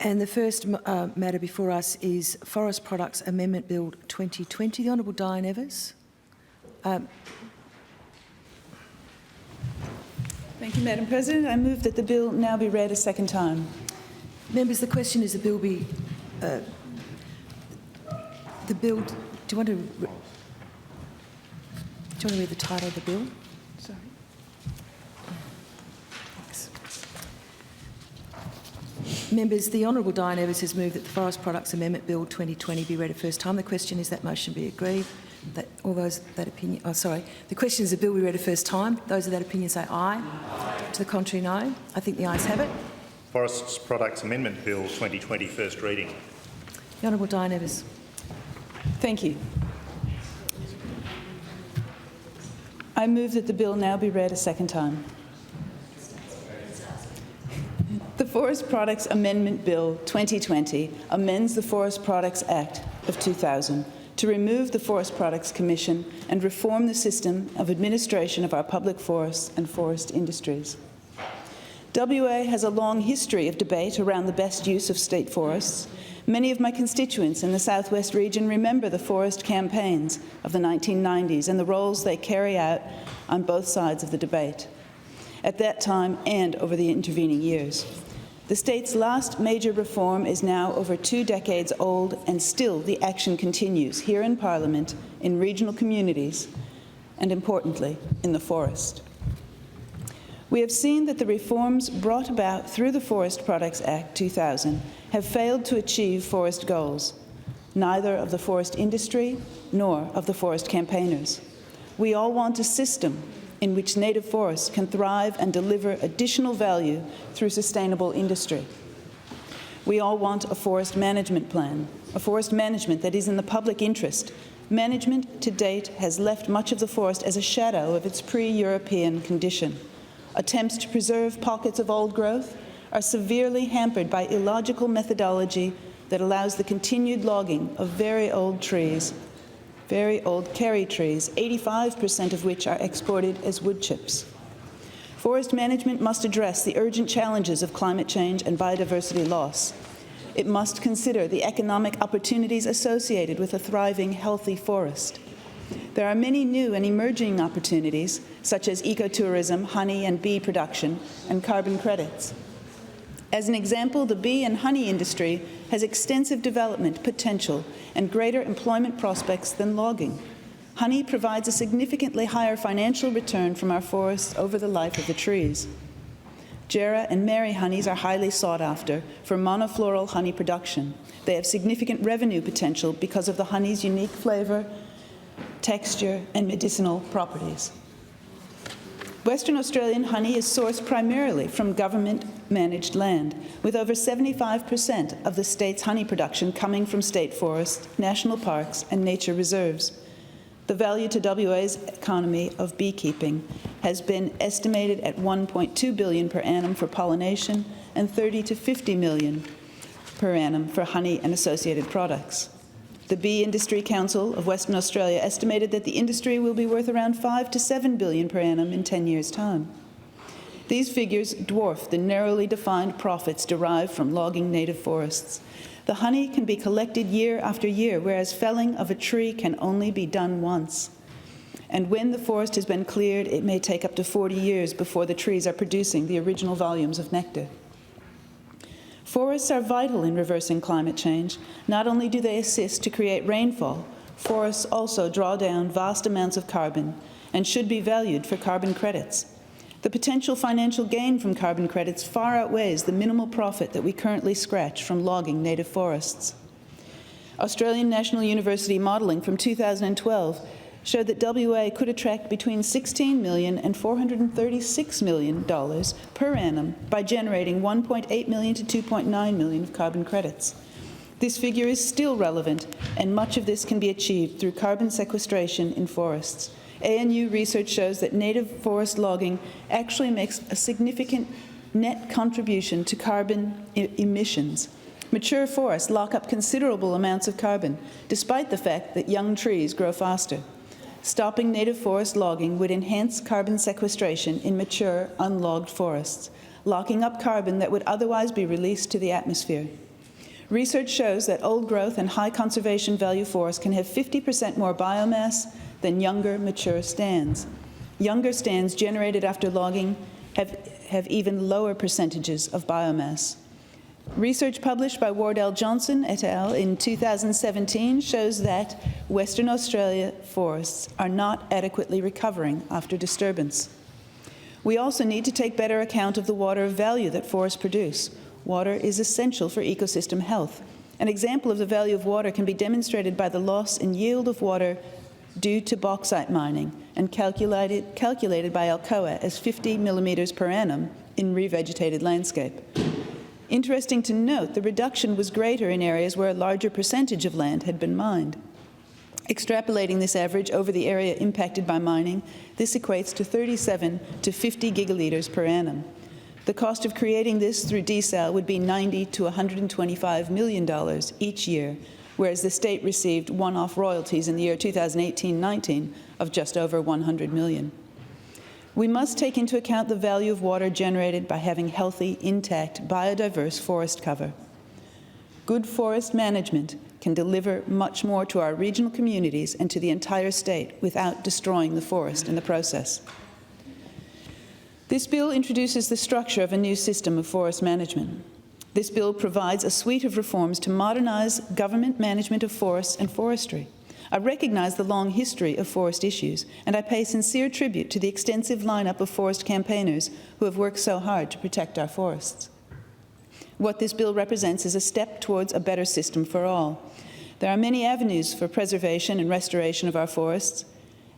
And the first matter before us is Forest Products Amendment Bill 2020. The Honourable Diane Evers. Thank you, Madam President. I move that the bill now be read a second time. Members, the question is the bill be... do you want to read the title of the bill? Sorry. Thanks. Members, the Honourable Diane Evers has moved that the Forest Products Amendment Bill 2020 be read a first time. The question is that motion be agreed. That all those that opinion... Oh, sorry. The question is the bill be read a first time. Those of that opinion say aye. Aye. To the contrary, no. I think the ayes have it. Forest Products Amendment Bill 2020, first reading. The Honourable Diane Evers. Thank you. I move that the bill now be read a second time. The Forest Products Amendment Bill 2020 amends the Forest Products Act of 2000 to remove the Forest Products Commission and reform the system of administration of our public forests and forest industries. WA has a long history of debate around the best use of state forests. Many of my constituents in the Southwest region remember the forest campaigns of the 1990s and the roles they carry out on both sides of the debate, at that time and over the intervening years. The state's last major reform is now over 2 decades old, and still the action continues here in Parliament, in regional communities, and importantly, in the forest. We have seen that the reforms brought about through the Forest Products Act 2000 have failed to achieve forest goals, neither of the forest industry nor of the forest campaigners. We all want a system in which native forests can thrive and deliver additional value through sustainable industry. We all want a forest management plan, a forest management that is in the public interest. Management to date has left much of the forest as a shadow of its pre-European condition. Attempts to preserve pockets of old growth are severely hampered by illogical methodology that allows the continued logging of very old trees, very old carry trees, 85% of which are exported as wood chips. Forest management must address the urgent challenges of climate change and biodiversity loss. It must consider the economic opportunities associated with a thriving, healthy forest. There are many new and emerging opportunities, such as ecotourism, honey and bee production, and carbon credits. As an example, the bee and honey industry has extensive development potential and greater employment prospects than logging. Honey provides a significantly higher financial return from our forests over the life of the trees. Jarrah and Mary honeys are highly sought after for monofloral honey production. They have significant revenue potential because of the honey's unique flavour, texture, and medicinal properties. Western Australian honey is sourced primarily from government-managed land, with over 75% of the state's honey production coming from state forests, national parks, and nature reserves. The value to WA's economy of beekeeping has been estimated at $1.2 billion per annum for pollination and $30 to $50 million per annum for honey and associated products. The Bee Industry Council of Western Australia estimated that the industry will be worth around $5 to $7 billion per annum in 10 years' time. These figures dwarf the narrowly defined profits derived from logging native forests. The honey can be collected year after year, whereas felling of a tree can only be done once. And when the forest has been cleared, it may take up to 40 years before the trees are producing the original volumes of nectar. Forests are vital in reversing climate change. Not only do they assist to create rainfall, forests also draw down vast amounts of carbon and should be valued for carbon credits. The potential financial gain from carbon credits far outweighs the minimal profit that we currently scratch from logging native forests. Australian National University modelling from 2012 showed that WA could attract between $16 million and $436 million per annum by generating 1.8 million to 2.9 million of carbon credits. This figure is still relevant, and much of this can be achieved through carbon sequestration in forests. ANU research shows that native forest logging actually makes a significant net contribution to carbon emissions. Mature forests lock up considerable amounts of carbon, despite the fact that young trees grow faster. Stopping native forest logging would enhance carbon sequestration in mature, unlogged forests, locking up carbon that would otherwise be released to the atmosphere. Research shows that old growth and high conservation value forests can have 50% more biomass than younger, mature stands. Younger stands generated after logging have even lower percentages of biomass. Research published by Wardell Johnson et al. In 2017 shows that Western Australia forests are not adequately recovering after disturbance. We also need to take better account of the water value that forests produce. Water is essential for ecosystem health. An example of the value of water can be demonstrated by the loss in yield of water due to bauxite mining, and calculated by Alcoa as 50 millimetres per annum in revegetated landscape. Interesting to note, the reduction was greater in areas where a larger percentage of land had been mined. Extrapolating this average over the area impacted by mining, this equates to 37 to 50 gigalitres per annum. The cost of creating this through desal would be $90 to $125 million each year, whereas the state received one-off royalties in the year 2018-19 of just over $100 million. We must take into account the value of water generated by having healthy, intact, biodiverse forest cover. Good forest management can deliver much more to our regional communities and to the entire state without destroying the forest in the process. This bill introduces the structure of a new system of forest management. This bill provides a suite of reforms to modernise government management of forests and forestry. I recognise the long history of forest issues, and I pay sincere tribute to the extensive lineup of forest campaigners who have worked so hard to protect our forests. What this bill represents is a step towards a better system for all. There are many avenues for preservation and restoration of our forests,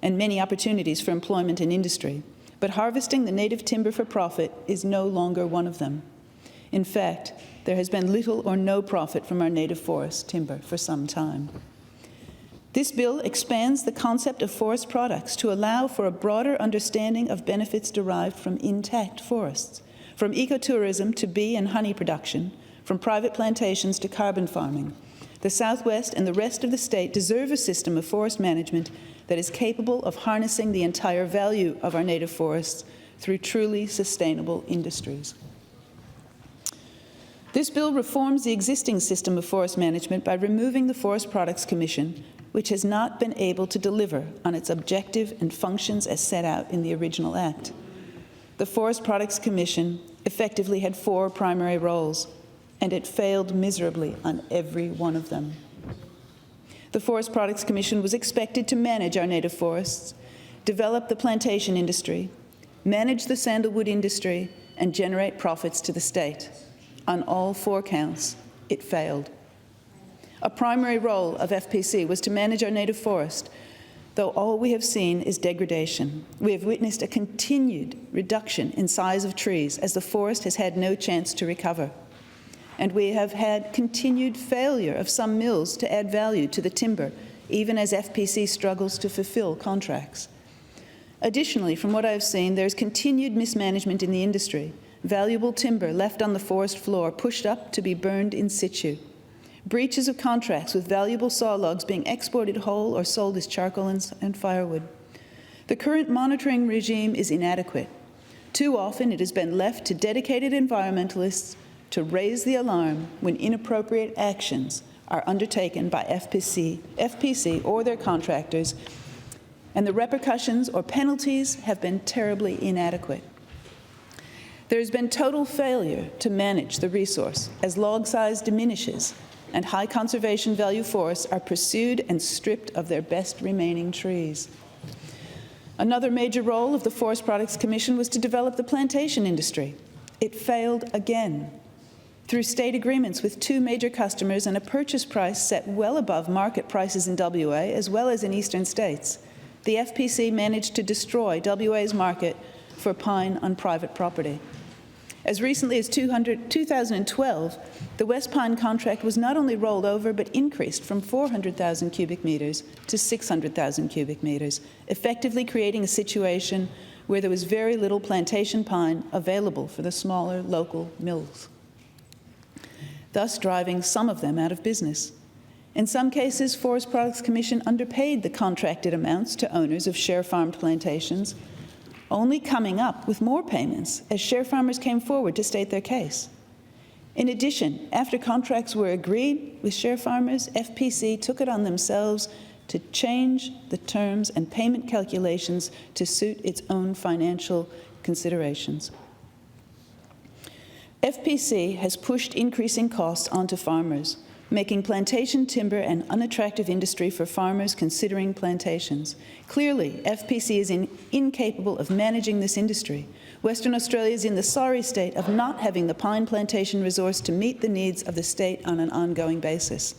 and many opportunities for employment and industry, but harvesting the native timber for profit is no longer one of them. In fact, there has been little or no profit from our native forest timber for some time. This bill expands the concept of forest products to allow for a broader understanding of benefits derived from intact forests, from ecotourism to bee and honey production, from private plantations to carbon farming. The Southwest and the rest of the state deserve a system of forest management that is capable of harnessing the entire value of our native forests through truly sustainable industries. This bill reforms the existing system of forest management by removing the Forest Products Commission, which has not been able to deliver on its objective and functions as set out in the original Act. The Forest Products Commission effectively had 4 primary roles, and it failed miserably on every one of them. The Forest Products Commission was expected to manage our native forests, develop the plantation industry, manage the sandalwood industry, and generate profits to the state. On all 4 counts, it failed. A primary role of FPC was to manage our native forest, though all we have seen is degradation. We have witnessed a continued reduction in size of trees as the forest has had no chance to recover. And we have had continued failure of some mills to add value to the timber, even as FPC struggles to fulfill contracts. Additionally, from what I have seen, there is continued mismanagement in the industry. Valuable timber left on the forest floor pushed up to be burned in situ. Breaches of contracts with valuable saw logs being exported whole or sold as charcoal and firewood. The current monitoring regime is inadequate. Too often it has been left to dedicated environmentalists to raise the alarm when inappropriate actions are undertaken by FPC or their contractors, and the repercussions or penalties have been terribly inadequate. There has been total failure to manage the resource as log size diminishes and high conservation value forests are pursued and stripped of their best remaining trees. Another major role of the Forest Products Commission was to develop the plantation industry. It failed again. Through state agreements with 2 major customers and a purchase price set well above market prices in WA as well as in eastern states, the FPC managed to destroy WA's market for pine on private property. As recently as 2012, the West Pine contract was not only rolled over but increased from 400,000 cubic metres to 600,000 cubic metres, effectively creating a situation where there was very little plantation pine available for the smaller local mills, thus driving some of them out of business. In some cases, Forest Products Commission underpaid the contracted amounts to owners of share-farmed plantations, only coming up with more payments as share farmers came forward to state their case. In addition, after contracts were agreed with share farmers, FPC took it on themselves to change the terms and payment calculations to suit its own financial considerations. FPC has pushed increasing costs onto farmers, making plantation timber an unattractive industry for farmers considering plantations. Clearly, FPC is incapable of managing this industry. Western Australia is in the sorry state of not having the pine plantation resource to meet the needs of the state on an ongoing basis.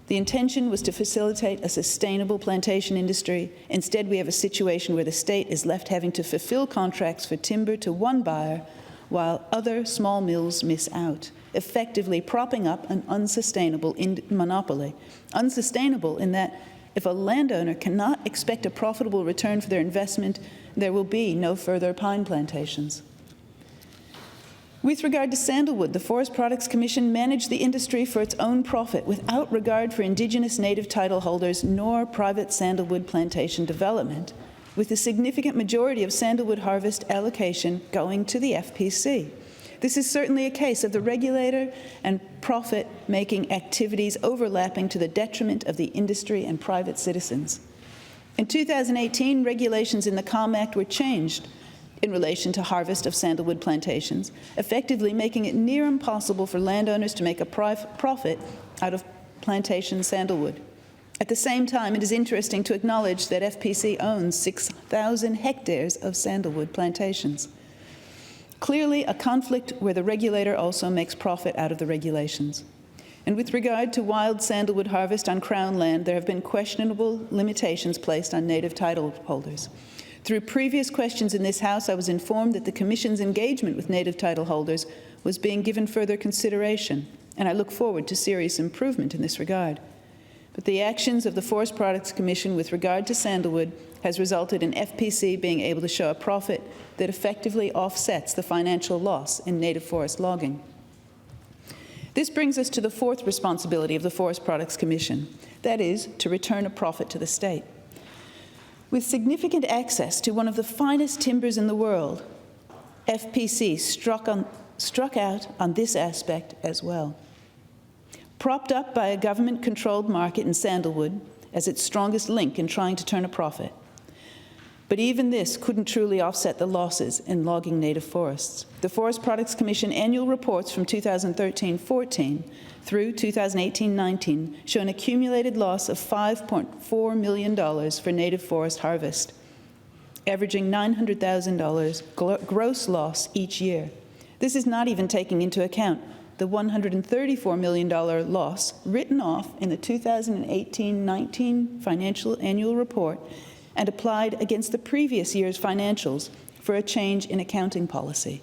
The intention was to facilitate a sustainable plantation industry. Instead, we have a situation where the state is left having to fulfill contracts for timber to one buyer while other small mills miss out, effectively propping up an unsustainable monopoly. Unsustainable in that if a landowner cannot expect a profitable return for their investment, there will be no further pine plantations. With regard to sandalwood, the Forest Products Commission managed the industry for its own profit without regard for Indigenous native title holders nor private sandalwood plantation development, with a significant majority of sandalwood harvest allocation going to the FPC. This is certainly a case of the regulator and profit-making activities overlapping to the detriment of the industry and private citizens. In 2018, regulations in the CALM Act were changed in relation to harvest of sandalwood plantations, effectively making it near impossible for landowners to make a profit out of plantation sandalwood. At the same time, it is interesting to acknowledge that FPC owns 6,000 hectares of sandalwood plantations. Clearly, a conflict where the regulator also makes profit out of the regulations. And with regard to wild sandalwood harvest on Crown land, there have been questionable limitations placed on native title holders. Through previous questions in this House, I was informed that the Commission's engagement with native title holders was being given further consideration, and I look forward to serious improvement in this regard. But the actions of the Forest Products Commission with regard to sandalwood has resulted in FPC being able to show a profit that effectively offsets the financial loss in native forest logging. This brings us to the fourth responsibility of the Forest Products Commission, that is, to return a profit to the state. With significant access to one of the finest timbers in the world, FPC struck out on this aspect as well. Propped up by a government-controlled market in sandalwood as its strongest link in trying to turn a profit. But even this couldn't truly offset the losses in logging native forests. The Forest Products Commission annual reports from 2013-14 through 2018-19 show an accumulated loss of $5.4 million for native forest harvest, averaging $900,000 gross loss each year. This is not even taking into account the $134 million loss written off in the 2018-19 financial annual report and applied against the previous year's financials for a change in accounting policy.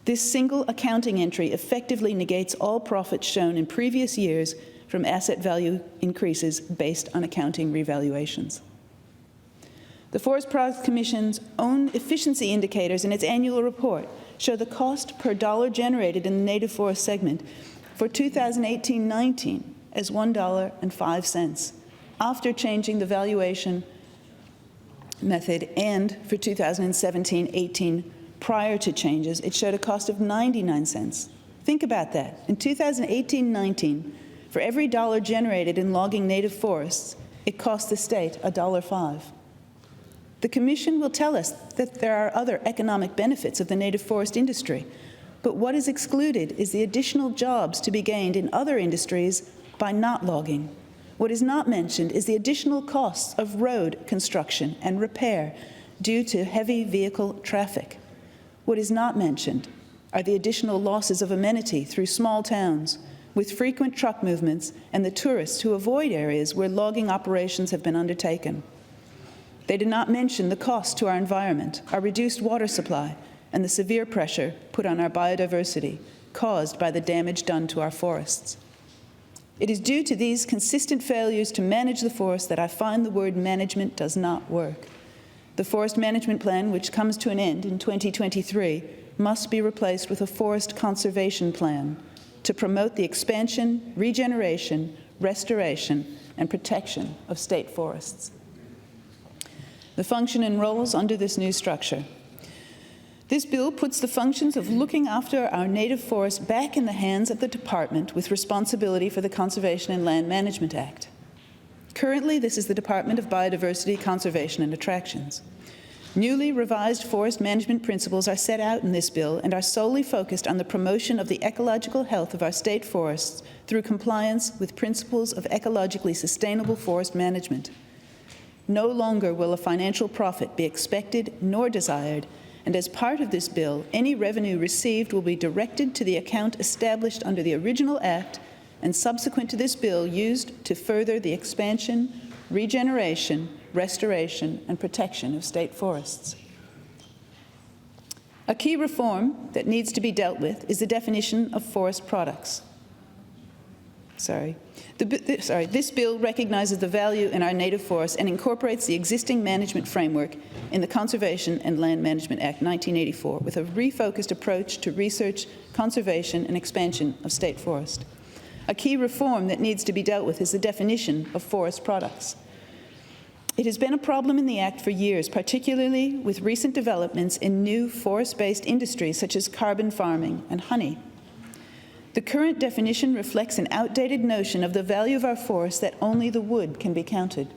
This single accounting entry effectively negates all profits shown in previous years from asset value increases based on accounting revaluations. The Forest Products Commission's own efficiency indicators in its annual report show the cost per dollar generated in the native forest segment for 2018-19 as $1.05 after changing the valuation method, and for 2017-18 prior to changes, it showed a cost of 99 cents. Think about that. In 2018-19, for every dollar generated in logging native forests, it cost the state $1.05. The Commission will tell us that there are other economic benefits of the native forest industry, but what is excluded is the additional jobs to be gained in other industries by not logging. What is not mentioned is the additional costs of road construction and repair due to heavy vehicle traffic. What is not mentioned are the additional losses of amenity through small towns with frequent truck movements and the tourists who avoid areas where logging operations have been undertaken. They did not mention the cost to our environment, our reduced water supply, and the severe pressure put on our biodiversity caused by the damage done to our forests. It is due to these consistent failures to manage the forest that I find the word management does not work. The Forest Management Plan, which comes to an end in 2023, must be replaced with a Forest Conservation Plan to promote the expansion, regeneration, restoration, and protection of state forests. The function and roles under this new structure. This bill puts the functions of looking after our native forests back in the hands of the department with responsibility for the Conservation and Land Management Act. Currently, this is the Department of Biodiversity, Conservation and Attractions. Newly revised forest management principles are set out in this bill and are solely focused on the promotion of the ecological health of our state forests through compliance with principles of ecologically sustainable forest management. No longer will a financial profit be expected nor desired, and as part of this bill, any revenue received will be directed to the account established under the original Act and subsequent to this bill used to further the expansion, regeneration, restoration and protection of state forests. A key reform that needs to be dealt with is the definition of forest products. This bill recognizes the value in our native forests and incorporates the existing management framework in the Conservation and Land Management Act 1984 with a refocused approach to research, conservation and expansion of state forest. A key reform that needs to be dealt with is the definition of forest products. It has been a problem in the Act for years, particularly with recent developments in new forest-based industries such as carbon farming and honey. The current definition reflects an outdated notion of the value of our forests that only the wood can be counted.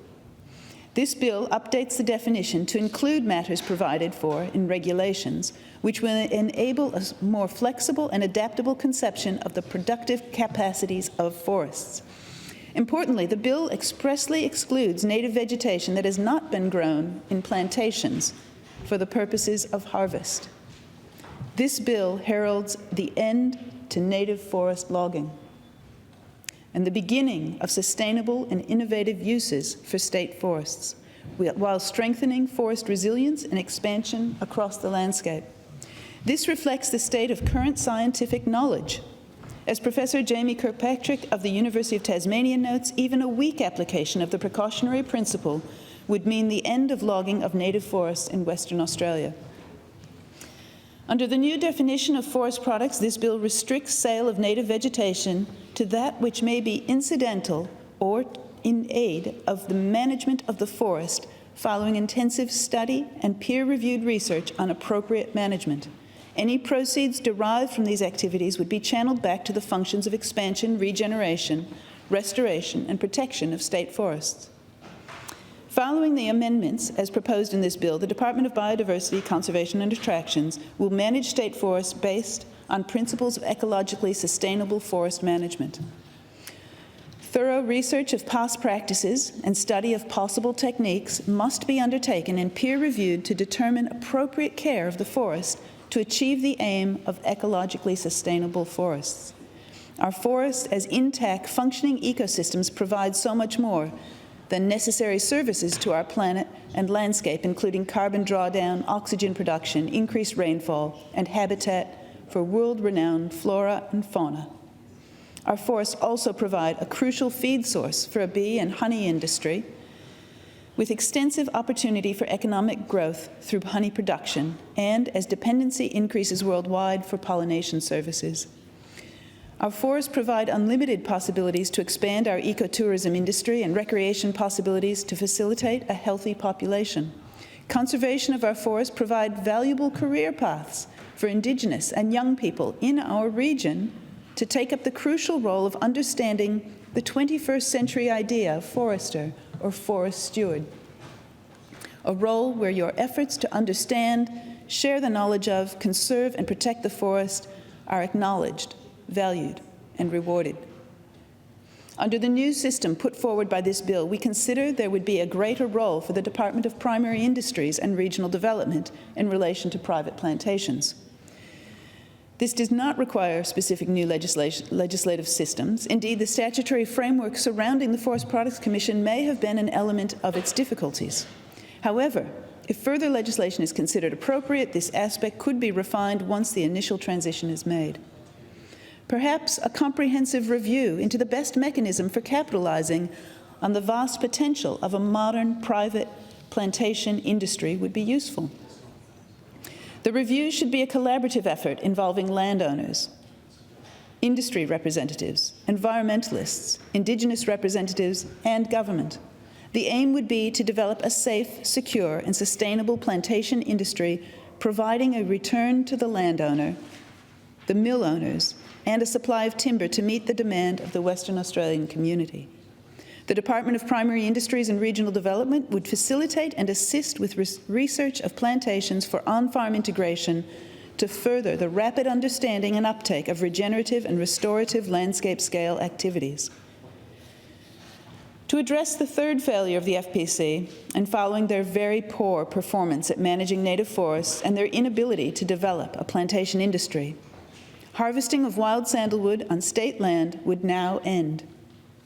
This bill updates the definition to include matters provided for in regulations, which will enable a more flexible and adaptable conception of the productive capacities of forests. Importantly, the bill expressly excludes native vegetation that has not been grown in plantations for the purposes of harvest. This bill heralds the end to native forest logging and the beginning of sustainable and innovative uses for state forests, while strengthening forest resilience and expansion across the landscape. This reflects the state of current scientific knowledge. As Professor Jamie Kirkpatrick of the University of Tasmania notes, even a weak application of the precautionary principle would mean the end of logging of native forests in Western Australia. Under the new definition of forest products, this bill restricts sale of native vegetation to that which may be incidental or in aid of the management of the forest following intensive study and peer-reviewed research on appropriate management. Any proceeds derived from these activities would be channeled back to the functions of expansion, regeneration, restoration, and protection of state forests. Following the amendments as proposed in this bill, the Department of Biodiversity, Conservation and Attractions will manage state forests based on principles of ecologically sustainable forest management. Thorough research of past practices and study of possible techniques must be undertaken and peer-reviewed to determine appropriate care of the forest to achieve the aim of ecologically sustainable forests. Our forests as intact, functioning ecosystems provide so much more than necessary services to our planet and landscape, including carbon drawdown, oxygen production, increased rainfall, and habitat for world-renowned flora and fauna. Our forests also provide a crucial feed source for a bee and honey industry, with extensive opportunity for economic growth through honey production and as dependency increases worldwide for pollination services. Our forests provide unlimited possibilities to expand our ecotourism industry and recreation possibilities to facilitate a healthy population. Conservation of our forests provide valuable career paths for Indigenous and young people in our region to take up the crucial role of understanding the 21st century idea of forester or forest steward, a role where your efforts to understand, share the knowledge of, conserve and protect the forest are acknowledged, valued and rewarded. Under the new system put forward by this bill, we consider there would be a greater role for the Department of Primary Industries and Regional Development in relation to private plantations. This does not require specific new legislative systems. Indeed, the statutory framework surrounding the Forest Products Commission may have been an element of its difficulties. However, if further legislation is considered appropriate, this aspect could be refined once the initial transition is made. Perhaps a comprehensive review into the best mechanism for capitalizing on the vast potential of a modern private plantation industry would be useful. The review should be a collaborative effort involving landowners, industry representatives, environmentalists, Indigenous representatives, and government. The aim would be to develop a safe, secure, and sustainable plantation industry providing a return to the landowner, the mill owners, and a supply of timber to meet the demand of the Western Australian community. The Department of Primary Industries and Regional Development would facilitate and assist with research of plantations for on-farm integration to further the rapid understanding and uptake of regenerative and restorative landscape-scale activities. To address the third failure of the FPC, and following their very poor performance at managing native forests and their inability to develop a plantation industry, harvesting of wild sandalwood on state land would now end.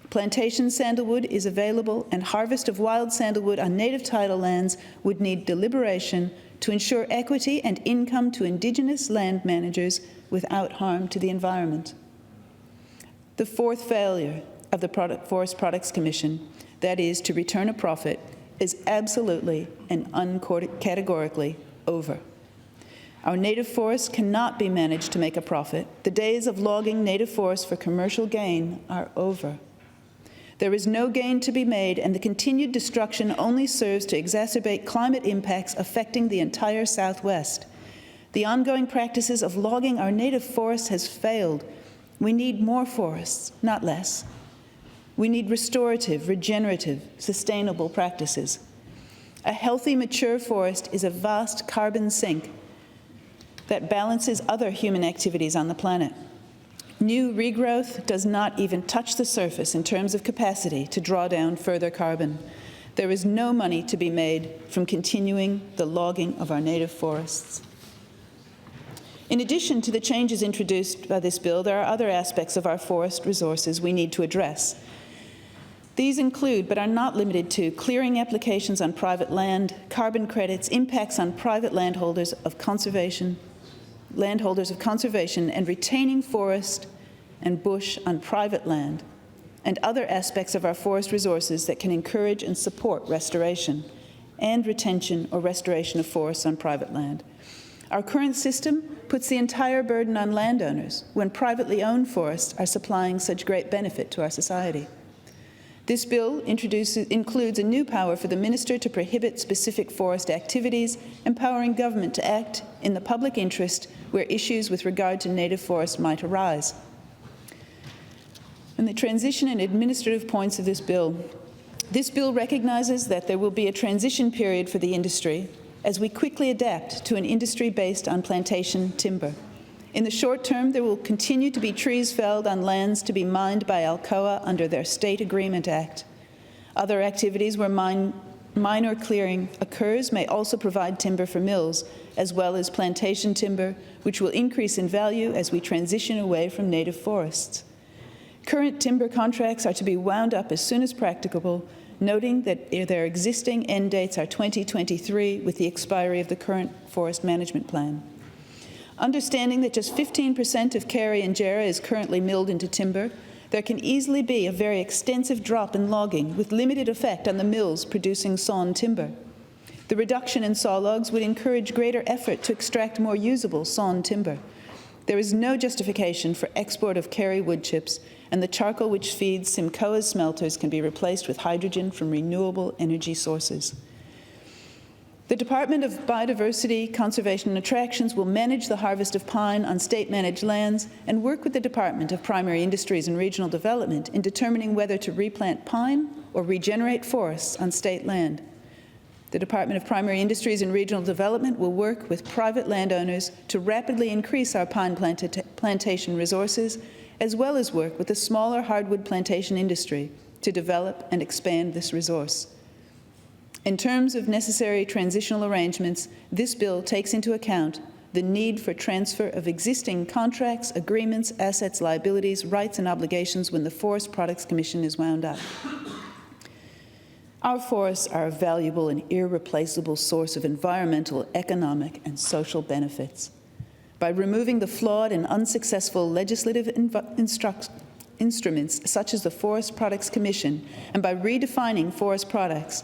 Plantation sandalwood is available, and harvest of wild sandalwood on native title lands would need deliberation to ensure equity and income to Indigenous land managers without harm to the environment. The fourth failure of the Forest Products Commission, that is, to return a profit, is absolutely and categorically over. Our native forests cannot be managed to make a profit. The days of logging native forests for commercial gain are over. There is no gain to be made, and the continued destruction only serves to exacerbate climate impacts affecting the entire Southwest. The ongoing practices of logging our native forests has failed. We need more forests, not less. We need restorative, regenerative, sustainable practices. A healthy, mature forest is a vast carbon sink that balances other human activities on the planet. New regrowth does not even touch the surface in terms of capacity to draw down further carbon. There is no money to be made from continuing the logging of our native forests. In addition to the changes introduced by this bill, there are other aspects of our forest resources we need to address. These include, but are not limited to, clearing applications on private land, carbon credits, impacts on private landholders of conservation, and retaining forest and bush on private land, and other aspects of our forest resources that can encourage and support restoration and retention or restoration of forests on private land. Our current system puts the entire burden on landowners when privately owned forests are supplying such great benefit to our society. This bill includes a new power for the minister to prohibit specific forest activities, empowering government to act in the public interest where issues with regard to native forests might arise. And the transition and administrative points of this bill recognizes that there will be a transition period for the industry as we quickly adapt to an industry based on plantation timber. In the short term, there will continue to be trees felled on lands to be mined by Alcoa under their State Agreement Act. Other activities where minor clearing occurs may also provide timber for mills, as well as plantation timber, which will increase in value as we transition away from native forests. Current timber contracts are to be wound up as soon as practicable, noting that their existing end dates are 2023 with the expiry of the current forest management plan. Understanding that just 15% of Kerry and Jarrah is currently milled into timber, there can easily be a very extensive drop in logging with limited effect on the mills producing sawn timber. The reduction in saw logs would encourage greater effort to extract more usable sawn timber. There is no justification for export of Kerry wood chips, and the charcoal which feeds Simcoa's smelters can be replaced with hydrogen from renewable energy sources. The Department of Biodiversity, Conservation and Attractions will manage the harvest of pine on state-managed lands and work with the Department of Primary Industries and Regional Development in determining whether to replant pine or regenerate forests on state land. The Department of Primary Industries and Regional Development will work with private landowners to rapidly increase our pine plantation resources, as well as work with the smaller hardwood plantation industry to develop and expand this resource. In terms of necessary transitional arrangements, this bill takes into account the need for transfer of existing contracts, agreements, assets, liabilities, rights and obligations when the Forest Products Commission is wound up. Our forests are a valuable and irreplaceable source of environmental, economic and social benefits. By removing the flawed and unsuccessful legislative instruments such as the Forest Products Commission, and by redefining forest products,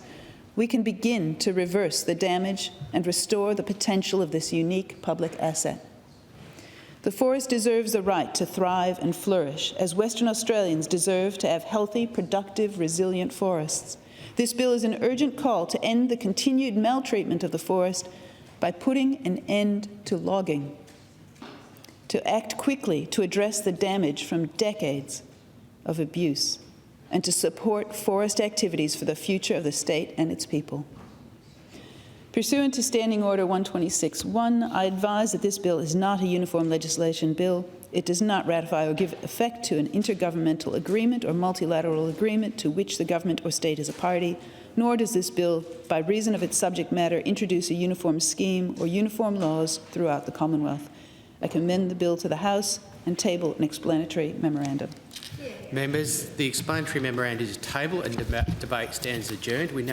we can begin to reverse the damage and restore the potential of this unique public asset. The forest deserves the right to thrive and flourish, as Western Australians deserve to have healthy, productive, resilient forests. This bill is an urgent call to end the continued maltreatment of the forest by putting an end to logging, to act quickly to address the damage from decades of abuse, and to support forest activities for the future of the state and its people. Pursuant to Standing Order 126.1, I advise that this bill is not a uniform legislation bill. It does not ratify or give effect to an intergovernmental agreement or multilateral agreement to which the government or state is a party, nor does this bill, by reason of its subject matter, introduce a uniform scheme or uniform laws throughout the Commonwealth. I commend the bill to the House and table an explanatory memorandum. Members, the explanatory memorandum is tabled and debate stands adjourned. We now